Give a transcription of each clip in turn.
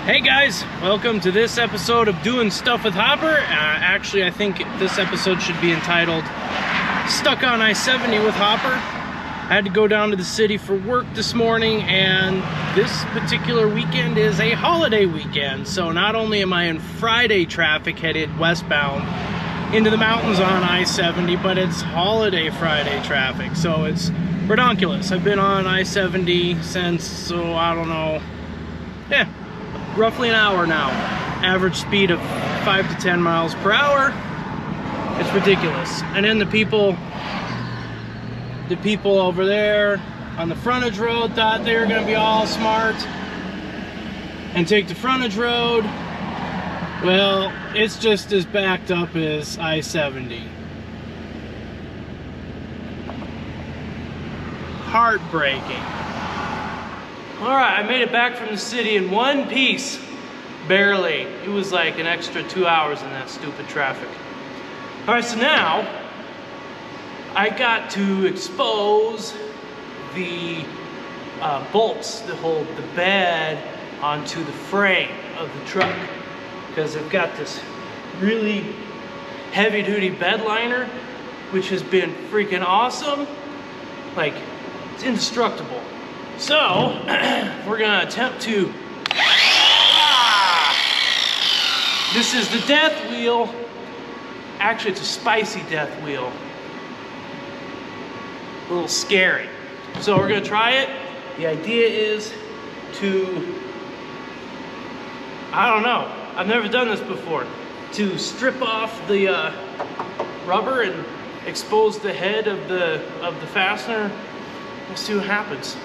Hey guys, welcome to this episode of Doing Stuff with Hopper. Actually, I think this episode should be entitled Stuck on I-70 with Hopper. I had to go down to the city for work this morning, and this particular weekend is a holiday weekend. So not only am I in Friday traffic headed westbound into the mountains on I-70, but it's holiday Friday traffic. So it's redonkulous. I've been on I-70 since, I don't know, roughly an hour now. Average speed of 5 to 10 miles per hour. It's ridiculous. And then the people over there on the frontage road thought they were gonna be all smart and take the frontage road. Well, it's just as backed up as I-70. Heartbreaking. Alright, I made it back from the city in one piece. Barely. It was like an extra 2 hours in that stupid traffic. Alright, so now I got to expose the bolts that hold the bed onto the frame of the truck, because I've got this really heavy-duty bed liner, which has been freaking awesome. Like, it's indestructible. So, we're gonna attempt to... This is the death wheel. Actually, it's a spicy death wheel. A little scary. So we're gonna try it. The idea is to... I don't know. I've never done this before. To strip off the rubber and expose the head of the fastener. Let's see what happens.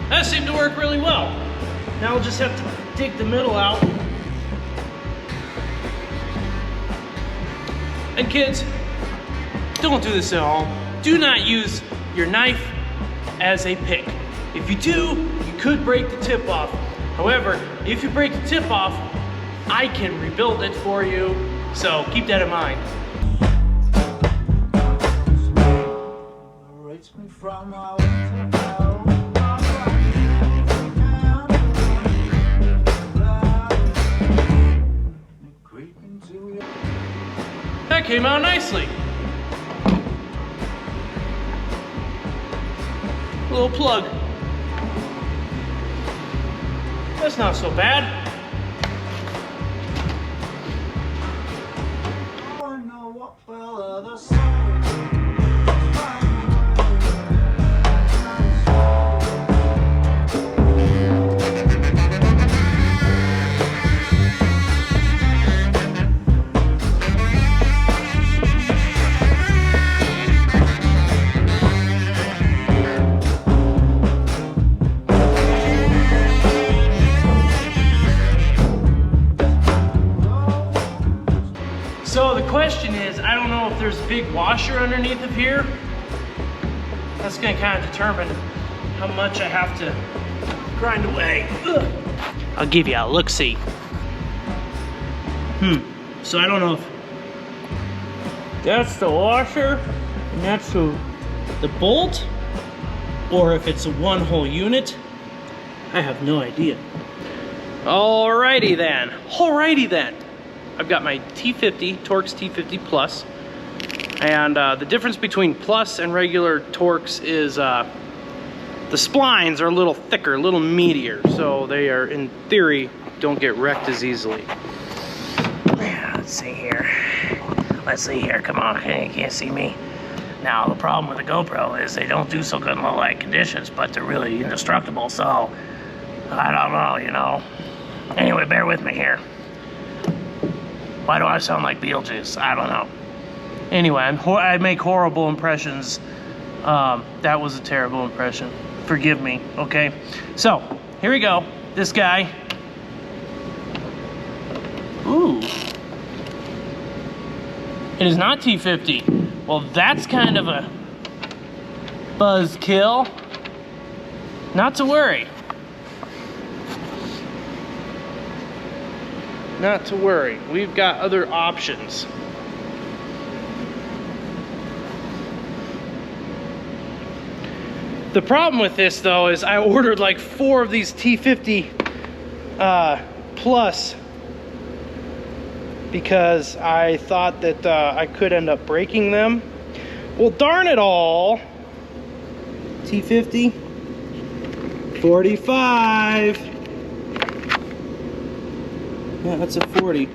That seemed to work really well. Now we'll just have to dig the middle out. And kids, don't do this at home. Do not use your knife as a pick. If you do, you could break the tip off. However, if you break the tip off, I can rebuild it for you. So keep that in mind. That came out nicely. Little plug. That's not so bad. So the question is, I don't know if there's a big washer underneath of here. That's gonna kind of determine how much I have to grind away. Ugh. I'll give you a look-see. So I don't know if that's the washer and that's the bolt, or if it's a one-hole unit. I have no idea. Alrighty then. I've got my T50, Torx T50 Plus, and the difference between Plus and regular Torx is the splines are a little thicker, a little meatier, so they are, in theory, don't get wrecked as easily. Let's see here, come on, you can't see me. Now, the problem with the GoPro is they don't do so good in low light conditions, but they're really indestructible, so I don't know, you know. Anyway, bear with me here. Why do I sound like Beetlejuice? I don't know. Anyway, I make horrible impressions. That was a terrible impression. Forgive me, okay? So, here we go. This guy. Ooh. It is not T50. Well, that's kind of a buzzkill. Not to worry. Not to worry, we've got other options. The problem with this though is I ordered like 4 of these T50 Plus because I thought that I could end up breaking them. Well, darn it all. T50 45. Yeah, that's a 40.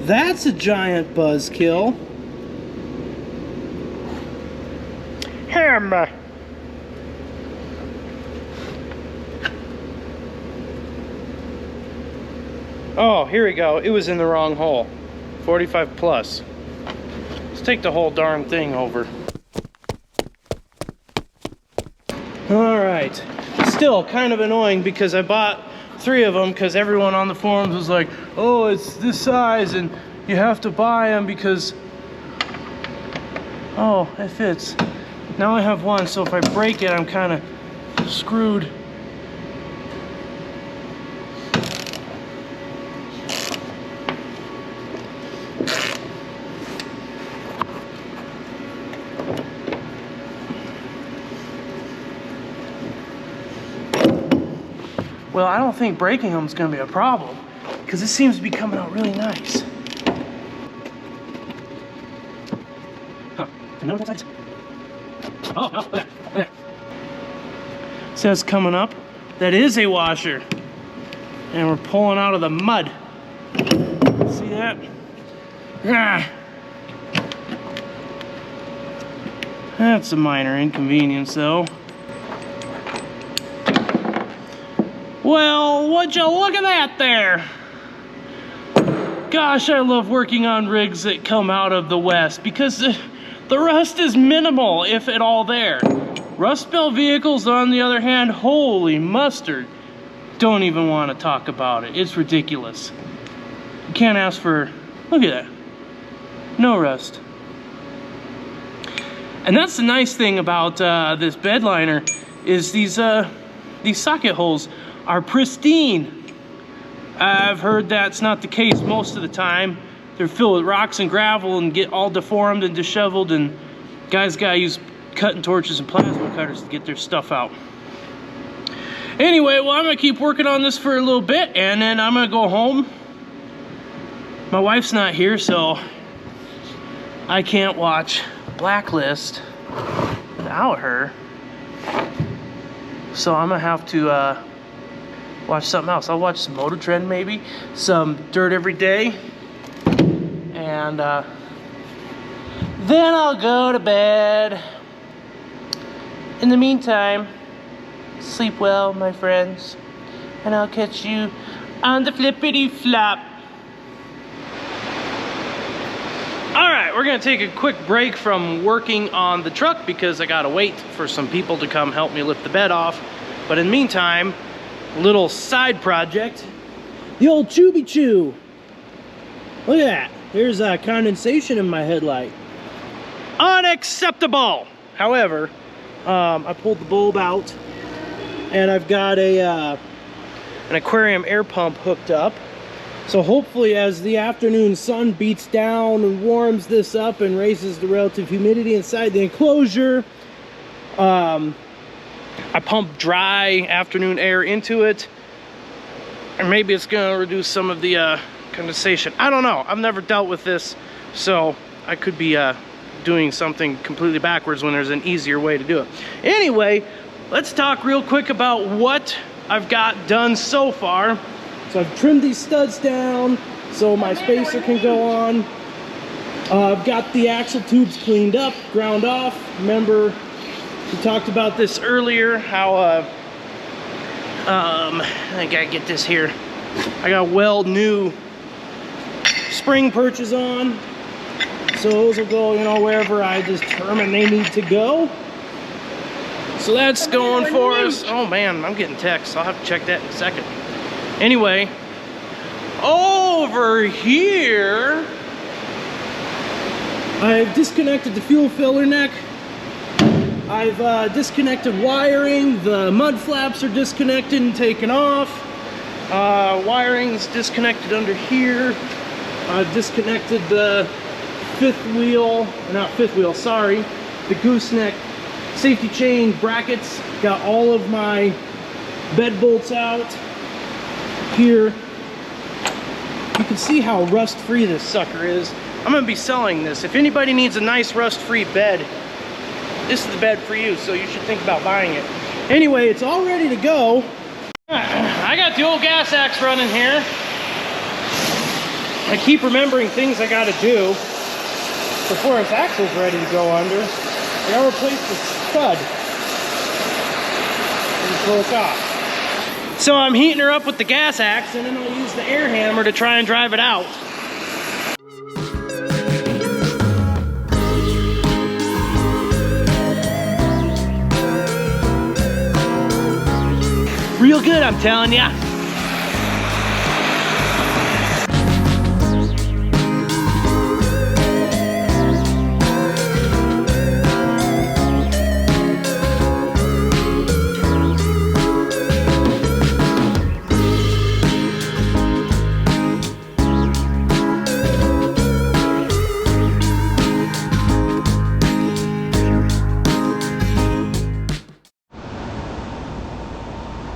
That's a giant buzzkill. Hammer. Oh, here we go. It was in the wrong hole. 45 plus. Let's take the whole darn thing over. Alright. Still kind of annoying because I bought 3 of them because everyone on the forums was like, oh, it's this size and you have to buy them because, oh, it fits. Now I have 1, so if I break it, I'm kind of screwed. Well, I don't think breaking them is going to be a problem because it seems to be coming out really nice. Huh. Oh, no, look at that. Look at that. It says coming up, that is a washer. And we're pulling out of the mud. See that? Ah. That's a minor inconvenience though. Well, would you look at that there? Gosh, I love working on rigs that come out of the West because the rust is minimal, if at all there. Rust Belt vehicles, on the other hand, holy mustard. Don't even want to talk about it. It's ridiculous. You can't ask for, look at that. No rust. And that's the nice thing about this bed liner is these socket holes are pristine. I've heard that's not the case most of the time. They're filled with rocks and gravel and get all deformed and disheveled, and guys gotta use cutting torches and plasma cutters to get their stuff out. Anyway, well, I'm gonna keep working on this for a little bit and then I'm gonna go home. My wife's not here, so I can't watch Blacklist without her. So I'm gonna have to watch something else. I'll watch some Motor Trend maybe, some Dirt Every Day, and then I'll go to bed. In the meantime, sleep well, my friends, and I'll catch you on the flippity flop. Alright, we're gonna take a quick break from working on the truck because I gotta wait for some people to come help me lift the bed off. But in the meantime, little side project, the old Chubby Chew. Look at that. There's condensation in my headlight. Unacceptable. However, I pulled the bulb out and I've got an aquarium air pump hooked up. So hopefully as the afternoon sun beats down and warms this up and raises the relative humidity inside the enclosure, I pump dry afternoon air into it, and maybe it's gonna reduce some of the condensation. I don't know. I've never dealt with this, so I could be doing something completely backwards when there's an easier way to do it. Anyway, let's talk real quick about what I've got done so far. So I've trimmed these studs down so my spacer can go on. I've got the axle tubes cleaned up, ground off. Remember, we talked about this earlier, how I gotta get this here. I got well new spring perches on, so those will go, you know, wherever I determine they need to go. So that's going for us. Oh man, I'm getting texts. I'll have to check that in a second. Anyway, over here, I've disconnected the fuel filler neck. I've disconnected wiring. The mud flaps are disconnected and taken off. Wiring's disconnected under here. I've disconnected the the gooseneck safety chain brackets. Got all of my bed bolts out here. You can see how rust-free this sucker is. I'm gonna be selling this. If anybody needs a nice rust-free bed, this is the bed for you, so you should think about buying it. Anyway, it's all ready to go. I got the old gas axe running here. I keep remembering things I gotta do before its axle's ready to go under. I gotta replace the stud and pull it off. So I'm heating her up with the gas axe, and then I'll use the air hammer to try and drive it out. Real good, I'm telling ya.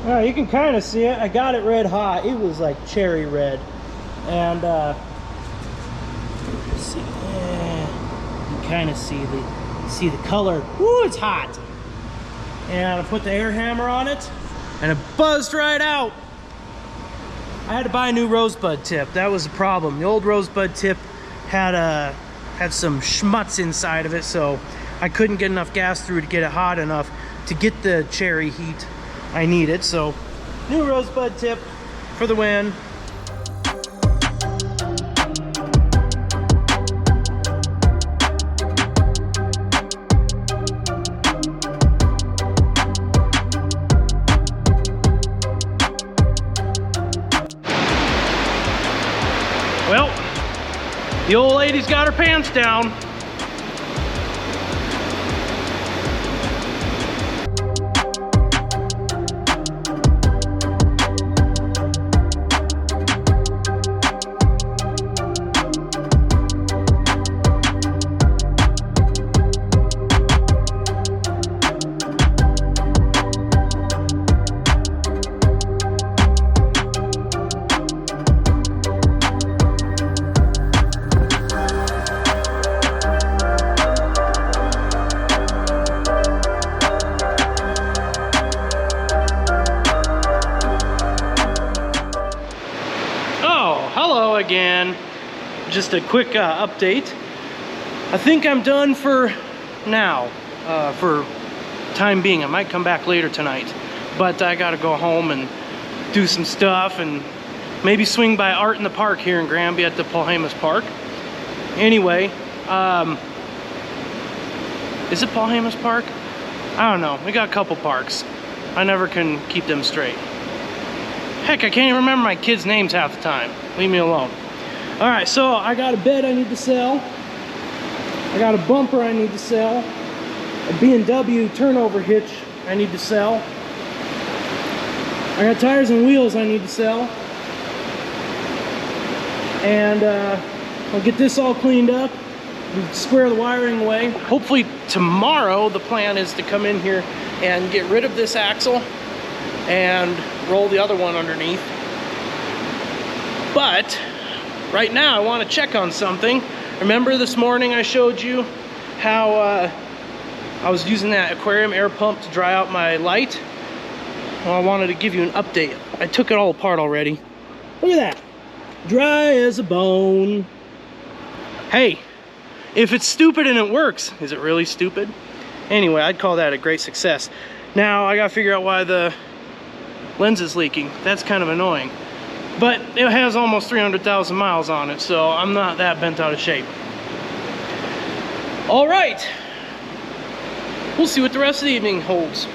Alright, you can kind of see it. I got it red hot. It was like cherry red. And let's see. Yeah, you can kind of see the color. Woo, it's hot. And I put the air hammer on it, and it buzzed right out. I had to buy a new rosebud tip. That was the problem. The old rosebud tip had some schmutz inside of it, so I couldn't get enough gas through to get it hot enough to get the cherry heat I needed. So new rosebud tip for the win. Well, the old lady's got her pants down. Hello again. Just a quick update. I think I'm done for now, for time being. I might come back later tonight, but I gotta go home and do some stuff and maybe swing by Art in the Park here in Granby at the Paul Hamas Park. Anyway, is it Paul Hamas Park? I don't know. We got a couple parks. I never can keep them straight. Heck, I can't even remember my kids' names half the time. Leave me alone. All right, so I got a bed I need to sell. I got a bumper I need to sell. A B&W turnover hitch I need to sell. I got tires and wheels I need to sell. And I'll get this all cleaned up, square the wiring away. Hopefully tomorrow the plan is to come in here and get rid of this axle and roll the other one underneath. But right now I want to check on something. Remember this morning I showed you how I was using that aquarium air pump to dry out my light? Well, I wanted to give you an update. I took it all apart already. Look at that. Dry as a bone. Hey, if it's stupid and it works, is it really stupid? Anyway, I'd call that a great success. Now I gotta figure out why the lens is leaking. That's kind of annoying. But it has almost 300,000 miles on it, so I'm not that bent out of shape. All right. We'll see what the rest of the evening holds.